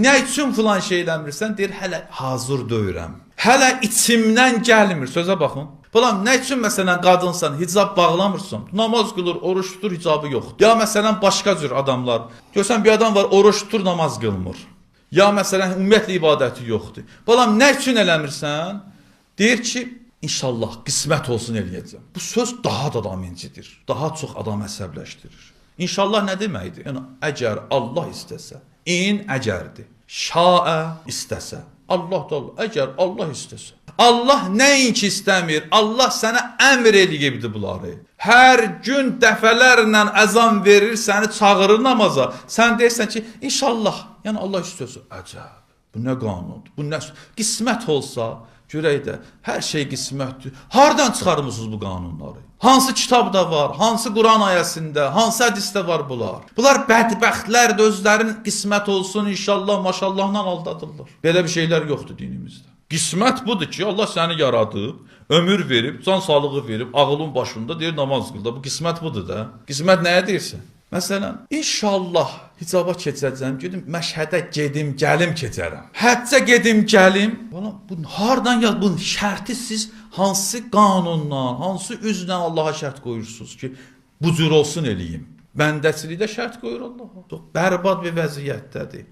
nə üçün filan şey eləmirsən? Deyir, hələ hazır deyirəm. Hələ içimdən gəlmir. Sözə baxın. Filan nə üçün məsələn qadınsan, hicab bağlamırsan, namaz qılır, oruç tutur, hicabı yoxdur. Ya məsələn başqa cür adamlar. Görsən bir adam var, oruç tutur, namaz qılmır. Ya məsələn ümumiyyətlə ibadəti yoxdur. Filan nə üçün eləmirsən? Deyir ki, İnşallah qismət olsun eləyəcəm. Bu söz daha da adam incidir. Daha çox adam əsəbləşdirir. İnşallah nə deməkdir? Yəni, əgər Allah istəsə, əgərdir. Şaə istəsə. Allah da Allah. Əgər Allah istəsə. Allah nəinki istəmir, Allah sənə əmr eləyibdir bunları. Hər gün dəfələrlə əzan verir, səni çağırır namaza. Sən deyirsən ki, inşallah, yəni Allah istəsə. Əcəb, bu nə qanundur, bu nə qismət olsa, görək də, hər şey qismətdir. Hardan çıxarmısınız bu qanunları? Hansı kitabda var, hansı Quran ayəsində, hansı hədisdə var bunlar? Bunlar bədbəxtlər də özlərin qismət olsun, inşallah, maşallahla aldadırlar. Belə bir şeylər yoxdur dinimizdə. Qismət budur ki, Allah səni yaradıb, ömür verib, can sağlığı verib, ağılın başında deyir namaz qıl da. Bu qismət budur da. Qismət nəyə deyirsən? Məsələn, inşallah hicaba keçəcəm, gedim, məşhədə gedim, gəlim keçərəm. Həccə gedim, gəlim. Bu hardan yaz? Bu şərti siz hansı qanundan, hansı üzlə Allaha şərt qoyursunuz ki, bu cür olsun eləyim? Bəndəçilikdə şərt qoyur Allaha. Çox bərbad bir vəziyyətdədir.